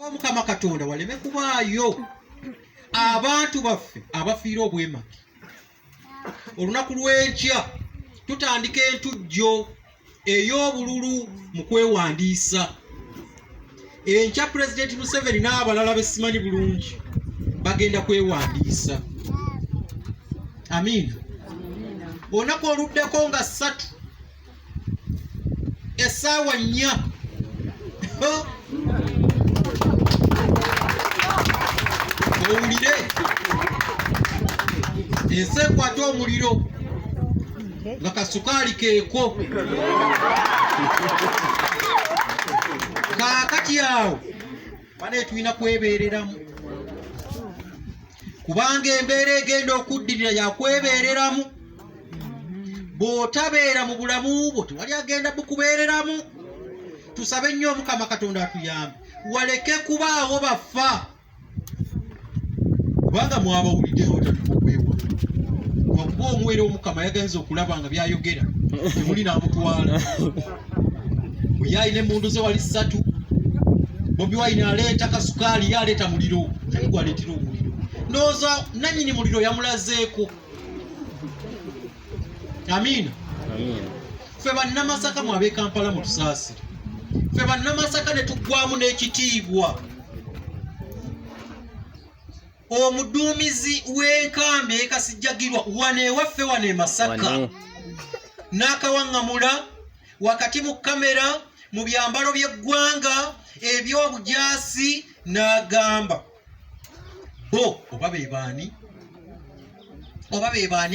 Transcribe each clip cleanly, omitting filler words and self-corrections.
Omukama Katonda waleme kubaayo abantu baffe abafiira obwemage. Olunaku lw'enkya tutandika entujjo ey'obululu mu kwewandiisa. Enkya President Museveni n'abalala besimanyi bulungi bagenda kwewandiisa. Amiina. Olunaku oluddako nga 3 essaawa 4 owulire ensi ekwata omuliro nga kasukaali keeko. Kaakati awo bane tulina kwebeereramu kubanga embeera egenda okuddirira yakwebeereramu. Bw'otabeera mu bulamu bwo tewali agenda bukubeereramu. Tusabe nnyo Mukama Katonda atuyambe waleke kubaawo bafa kubanga mwabawuliddeho tatukwewa wakuba omwere omukama yagenza okulaba nga byayogera temuli n'amutwala. Bwe yalina emmundu ze wali 3 Bobi Wine aleeta kasukaali yaleeta muliro tali gwaleetera omuliro ndowooza nannyini muliro yamulazeeko. Amiina. Ffe bannamasaka mwabe Kampala mutusaasire. Ffe bannamasaka ne tuggwamu n'ekitiibwa. Omuduumizi w'enkambi ekasijjagirwa wano ewaffe wano e Masaka n'akawaŋŋamula wakati mu kamera mu byambalo by'eggwanga eby'obujaasi n'agamba bo oba be baani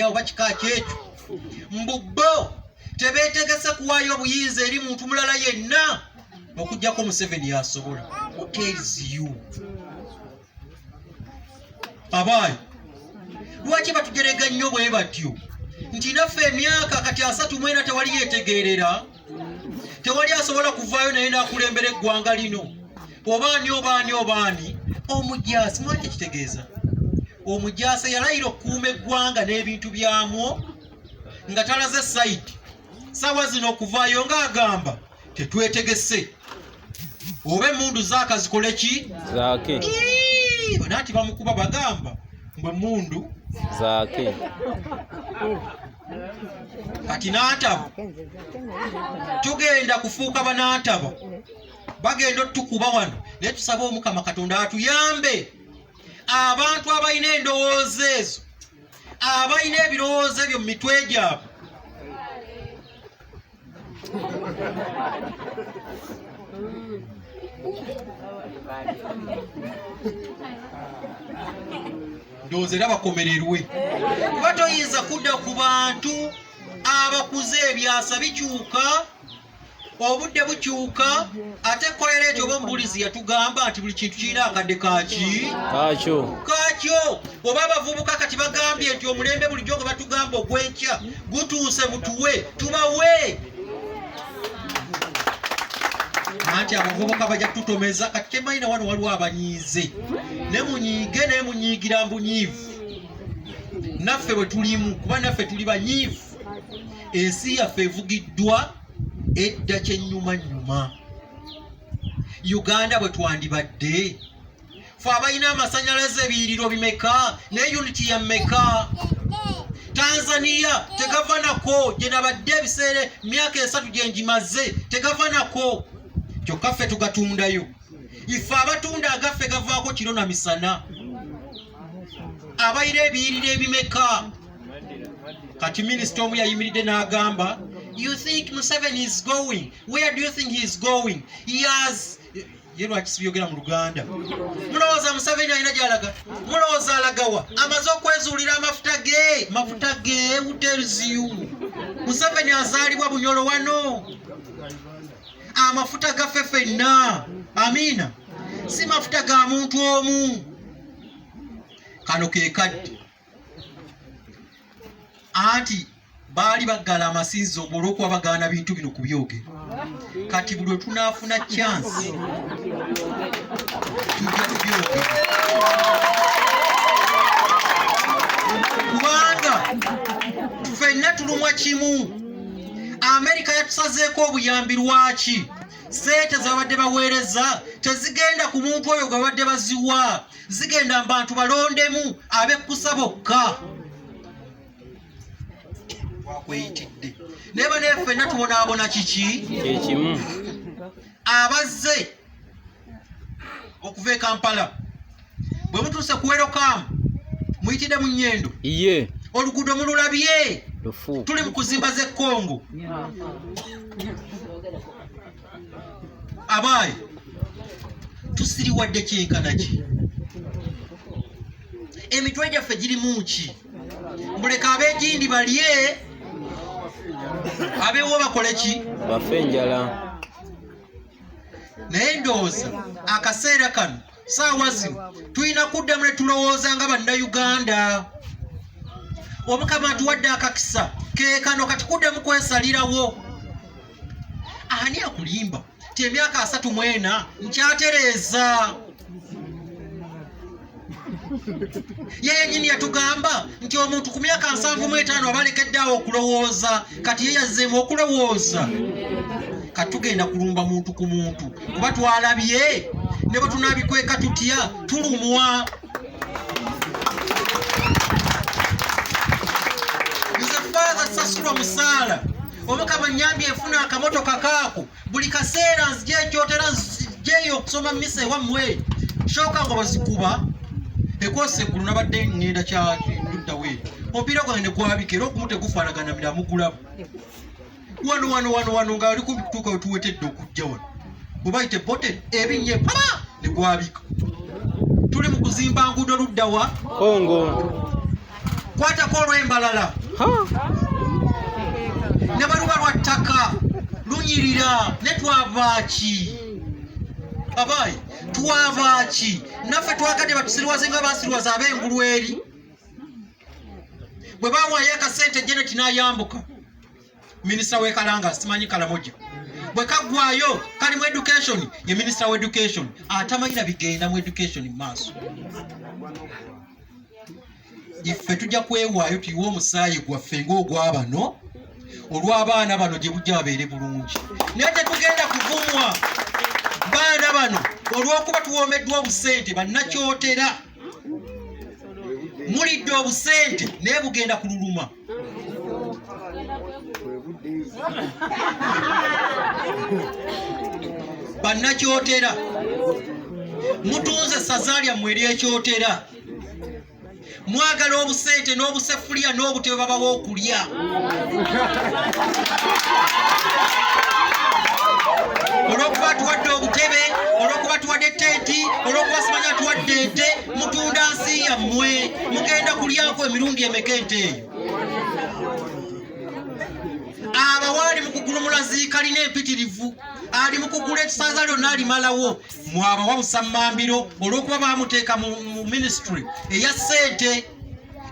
oba kika kyekyo mbubbo tebeetegese kuwaayo obuyinza eri muntu mulala yenna okuggyako Museveni yasobola. Who tells you? Abaayi lwaki batugerega nnyo bwe batyo nti naffe emyaka kati 34 tewali yeetegeerera, tewali asobola kuvaayo naye n'akulembera eggwanga lino. Obaani omujaasi mwaki kitegeeza omujaasi yalayira okukuuma eggwanga n'ebintu byamwo nga talaze sayiti sawa zino okuvaayo ng'agamba tetwetegese oba emmundu zaaka zikole ki zaake. Banaati bamukuba bagamba mbwe mundu zaake. Kati n'ataba tugenda kufuuka banaataba bagenda otukuba wano naye tusaba Omukama Katonda atuyambe abantu abalina endowooza ezo abalina ebirowoozo ebyo mu mitwe gyabwe. Ndowooza era bakomererwe kuba toyinza kudda ku bantu abakuze ebyasa bikyuka obudde bukyuka ate kolera ekyo oba omubulizi yatugamba nti buli kintu kirina akadde kaakyo oba abavubuka kati bagambye nti omulembe bulijjo nga batugamba ogw'enkya gutuuse mutuwe tubawe. Anti abavubuka bajja kututomeza kati kyemanyina wano waliwo abanyiize ne munyiige naye munyiigira mbunyiivu. Naffe bwe tulimu kuba naffe tuli banyiivu. Ensi yaffe evugiddwa edda kyennyumanyuma. Uganda bwe twandibadde ffe abalina amasannyalaze ebiyiriro bimeka ne unity ya mmeka. Tanzania tegava nako gye nabadde ebiseera myaka 3 gye ngimaze tegava nako. Kyokka ffe tugatundayo. Ife abatunda agaffe gavaako kiro na misana. Abayira ebiyiriro ebimeka. Kati minisita omu yayimiridde n'agamba, you think Museveni is going? Where do you think he is going? He has yero akisibiyogera mu Luganda. Mulowooza Museveni alina gy'alaga? Mulowooza alagawa? Amaze okwezuulira amafuta ge who tells you? Museveni azaalibwa Bunyolo wano. Amafuta gaffe ffenna. Amiina. Si mafuta ga muntu omu. Kano ke kadde. Anti baali baggala amasinzo olw'okuba bagaana bintu bino ku byogero. Kati buli tunaafuna chance tujja kubyogera. Kubanga ffenna tulumwa kimu. Amerika yatusazeeko obuyambi lwaki? Sente zabadde baweereza tezigenda ku muntu oyo gwe badde baziwa, zigenda abantu balondemu abekkusa bokka. Wakweyitidde neba neffenna tubonaabona kiki ekimu abazze okuva e Kampala bwe mutuuse ku Welcome muyitidde mu Nnyendo iye oluguudo mululabye lufu tuli mu kuzimba ze Congo. Abaayi tusiriwadde kyenkana ki? Emitwe gyaffe girimu ki? Muleka ab'egindi balye, abeewo bakole ki? bafe enjala. Naye ndowooza akaseera kano saawa zino tulina kuddamu ne tulowooza nga bannayuganda. Omukama atuwadde akakisa ke kano kati kuddemu kwesalirawo. Ani akulimba ti emyaka 34 nkyatereeza? Ye yennyini yatugamba nti omuntu ku myaka 75 abalekeddeawo okulowooza, kati ye yazzeemu okulowooza. Kati tugenda kulumba muntu ku muntu kuba twalabye ne bwe tunaabikweka tutya tulumwa. Nze faaza sasulwa musaala, Omukama nnyambye enfuna akamotoka kaako, buli kaseera nzija ekyotera nzijeyo okusoma mmisa ewammwe. Shooka nga bazikuba ekose eggulu nabadde ngenda kyaki ludda we omupiira gwange ne gwabika era okumu tegufaanagana miramu gulabu wano nga ali kutuuka we tuwetedde okujja wano bwe bayita ebote ebinnye pama ne gwabika. Tuli mu kuzimba nguudo ludda wa Kongo kwatako olw'embalala ne baluba lwa ttaka lunyirira ne twavaaki. Abaayi twavaaki? Naffe twagadde batusiriwaze nga basiriwaza ab'engulu eri. Bwe bawaayo akasente Janet n'ayambuka, minisita w'ekalanga simanyi Kalamoja bwe kaggwayo kali mu education, ye minisita wa education atamanyira bigenda mu education mu maaso. Iffe tujja kwewaayo tuyiwe omusaayi gwaffe ng'ogwabano olw'abaana bano gye bujja babeere bulungi. Naye tetugenda kuvumwa baana bano olw'okuba tuwoomeddwa obusente bannakyotera. Mulidde obusente naye bugenda kululuma. Bannakyotera mutunze essaza lyammwe ery'ekyotera, mwagala obusente n'obusefuliya n'obutebe babawo okulya. Olw'okuba tuwadde obutebe, olw'okuba tuwadde tenti, olw'okuba simanya tuwadde ente, mutunda nsi yammwe, mugenda kulyako emirundi emeka ente eyo. Abawaali mu kugulumula ziikalina empitirivu, ali mu kugula essaza lyonna alimalawo, mwabawa busammambiro olw'okuba baamuteeka mu ministry eya ssente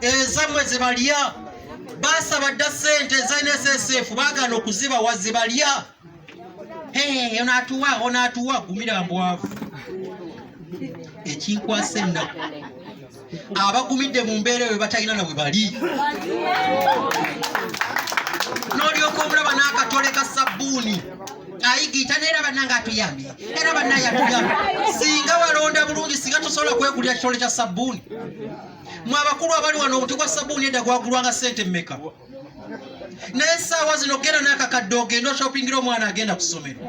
ezammwe ze balya. Baasaba dda ssente eza NSSF baagaana okuzibawa ze balya. Onaatuwa gumira mbwavu. Ekinkwasa ennaku abagumidde mu mbeera eyo batalina na bwe bali. N'olyoka omulaba n'akatole ka sabbuuni ayigiita neera bannange atuyambye era bannaye atuyambye. Singa walonda bulungi, singa tosobola kwegulira kitole kya sabbuuni. Mwe abakulu abali wano omuti gwa sabbuuni edda gwagulwanga ssente mmeka? Naye essaawa zino genda n'akakadde ogenda oshopingira omwana agenda ku ssomero.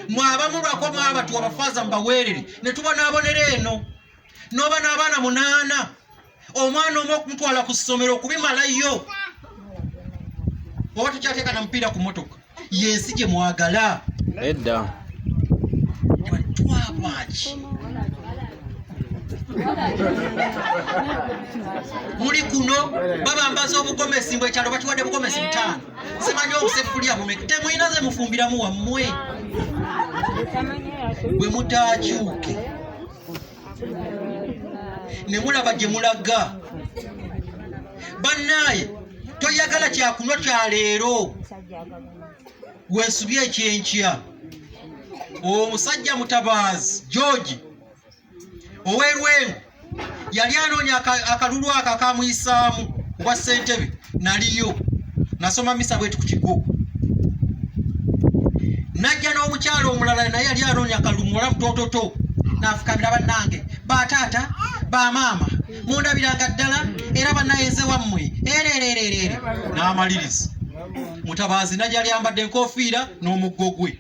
Mwe abamu lwako mwaba batuwa bafaaza mubaweerere ne tubonaabonera eno n'oba n'abaana 8 omwana omu okumutwala ku ssomero okubimalayo. Oba tukyateeka na mupiira ku motoka yensi gye mwagala edda twabaki muli kuno babambaza obugomesi mbwe ekyalo bakiwadde bugomesi 5 simanyi obusefuliya bumeka temuyina ze mufumbiramu wammwe bwe mutaakyuke ne mulaba gye mulaga. Bannaaye toyagala kyakunywa kya leero weesubye ekyenkya. Omusajja Mutabaazi George ow'Erwengo yali anoonya akalulu ako akamuyisaamu obwa ssentebe, naliyo nasoma misa bwetu ku kigo najja n'omukyalo omulala naye yali anoonya kalumuola mutototo n'afukamira bannange bataata bamaama mundabiranga ddala era bannayenze wammwe ererererere n'amaliriza. Mutabaazi najja yambadde enkofiira n'omuggo gwe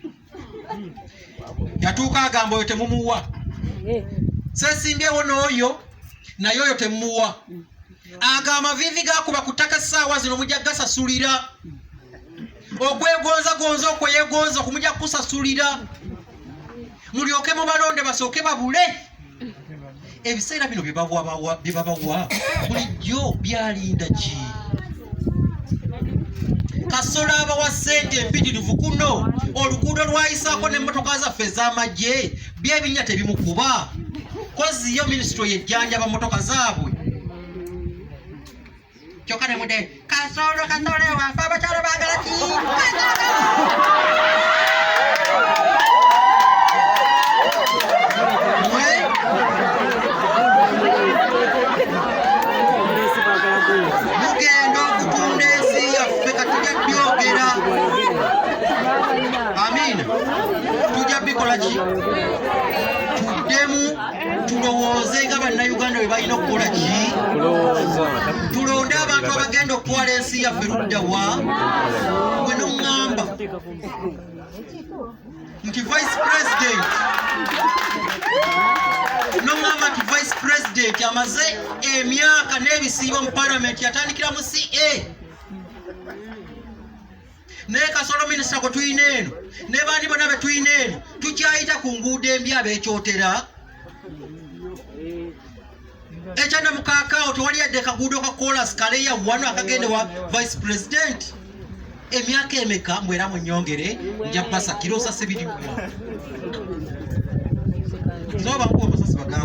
yatuuka agamba oyo temumuwa sesimbyewo n'oyo naye oyo temumuwa aga amavivi gakuba ku ttaka essaawa zino mujja gasasulira okwegonzagonza okweyegonza kumujja kusasulira mulyoke mubalonde basooke babule ebiseera bino bye babawa bulijjo byalinda ki kasolo abawa ssente empitirivu kuno oluguudo lwayisaako n'emmotoka zaffe ez'amagye byebinnya tebimukuba kozi yo minisitule yejjanjaba mmotoka zaabwe kyokka ne mude kasolo wafe abakyala baagala ki mugenda okutunda ensi yaffe katujja byogera amiina tujja bikola ki tuddemu tulowooze nga bannayuganda bwe balina okukola ki tulonde abantu abagenda okutwala ensi yaffe luddawa gwe noŋŋamba nti vice president noŋŋamba nti vice president amaze emyaka n'ebisiibo mu parliament yatandikira mu CA naye kasolo minisita gwe tuyina eno ne bandi bonna be tuyina eno tukyayita ku nguudo embi abeekyotera ekyanda mukaakaawo tewali yadde kaguudo ka kolas kaleya wano akagende wa vice president emyaka emeka mwera munyongere nja basa kirosa sebiri zoba nkuwa masasi bagamba